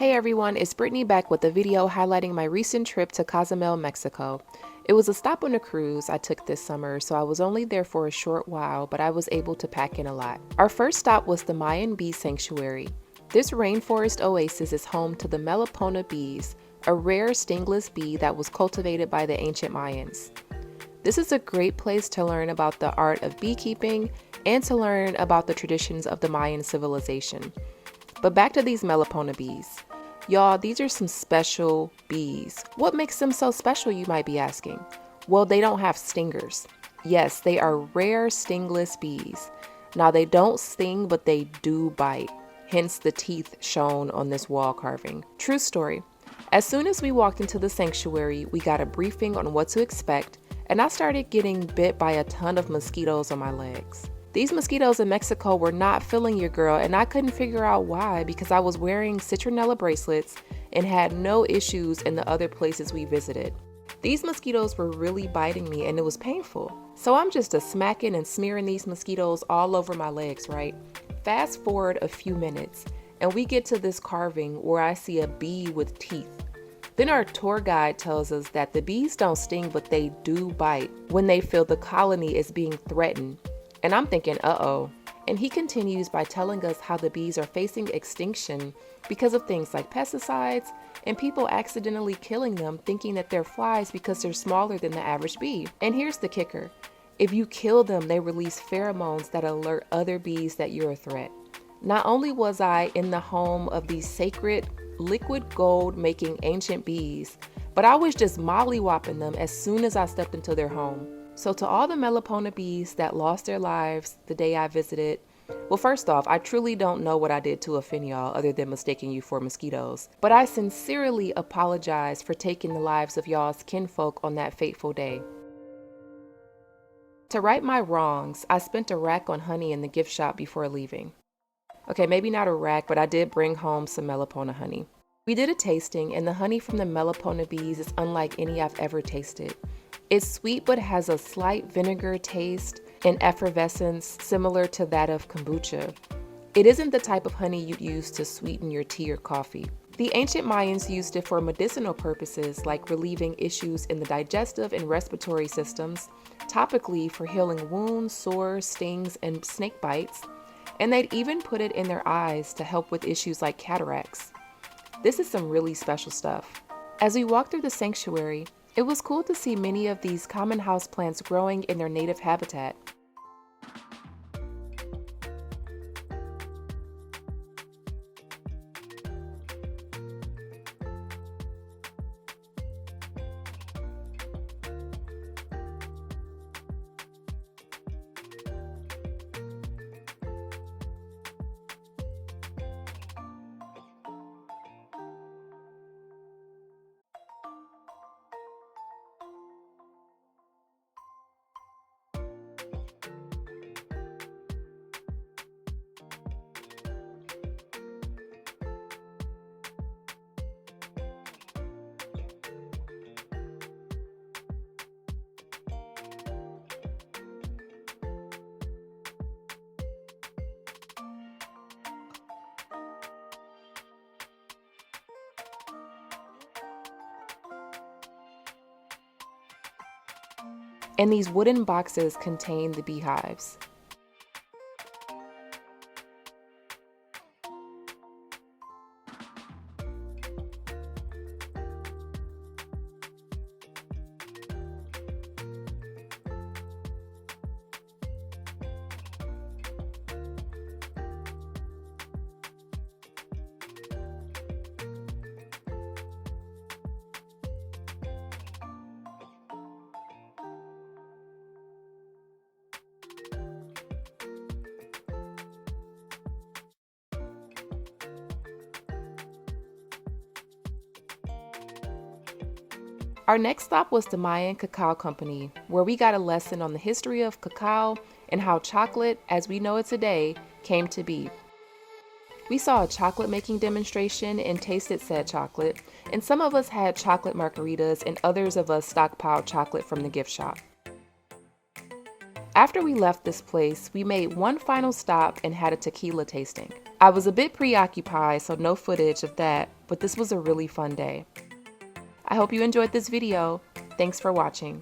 Hey everyone, it's Brittany back with a video highlighting my recent trip to Cozumel, Mexico. It was a stop on a cruise I took this summer, so I was only there for a short while, but I was able to pack in a lot. Our first stop was the Mayan Bee Sanctuary. This rainforest oasis is home to the Melipona bees, a rare stingless bee that was cultivated by the ancient Mayans. This is a great place to learn about the art of beekeeping and to learn about the traditions of the Mayan civilization. But back to these Melipona bees. Y'all, these are some special bees. What makes them so special, you might be asking? Well, they don't have stingers. Yes, they are rare stingless bees. Now, they don't sting, but they do bite, hence the teeth shown on this wall carving. True story. As soon as we walked into the sanctuary, we got a briefing on what to expect, and I started getting bit by a ton of mosquitoes on my legs. These mosquitoes in Mexico were not feeling your girl, and I couldn't figure out why because I was wearing citronella bracelets and had no issues in the other places we visited. These mosquitoes were really biting me and it was painful. So I'm just smacking and smearing these mosquitoes all over my legs, right? Fast forward a few minutes and we get to this carving where I see a bee with teeth. Then our tour guide tells us that the bees don't sting, but they do bite when they feel the colony is being threatened. And I'm thinking, uh-oh. And he continues by telling us how the bees are facing extinction because of things like pesticides and people accidentally killing them thinking that they're flies because they're smaller than the average bee. And here's the kicker. If you kill them, they release pheromones that alert other bees that you're a threat. Not only was I in the home of these sacred liquid gold making ancient bees, but I was just mollywopping them as soon as I stepped into their home. So to all the Melipona bees that lost their lives the day I visited, well, first off, I truly don't know what I did to offend y'all other than mistaking you for mosquitoes. But I sincerely apologize for taking the lives of y'all's kinfolk on that fateful day. To right my wrongs, I spent a rack on honey in the gift shop before leaving. Okay, maybe not a rack, but I did bring home some Melipona honey. We did a tasting, and the honey from the Melipona bees is unlike any I've ever tasted. It's sweet but has a slight vinegar taste and effervescence similar to that of kombucha. It isn't the type of honey you'd use to sweeten your tea or coffee. The ancient Mayans used it for medicinal purposes like relieving issues in the digestive and respiratory systems, topically for healing wounds, sores, stings, and snake bites, and they'd even put it in their eyes to help with issues like cataracts. This is some really special stuff. As we walked through the sanctuary, it was cool to see many of these common house plants growing in their native habitat. And these wooden boxes contain the beehives. Our next stop was the Mayan Cacao Company, where we got a lesson on the history of cacao and how chocolate, as we know it today, came to be. We saw a chocolate making demonstration and tasted said chocolate, and some of us had chocolate margaritas and others of us stockpiled chocolate from the gift shop. After we left this place, we made one final stop and had a tequila tasting. I was a bit preoccupied, so no footage of that, but this was a really fun day. I hope you enjoyed this video. Thanks for watching.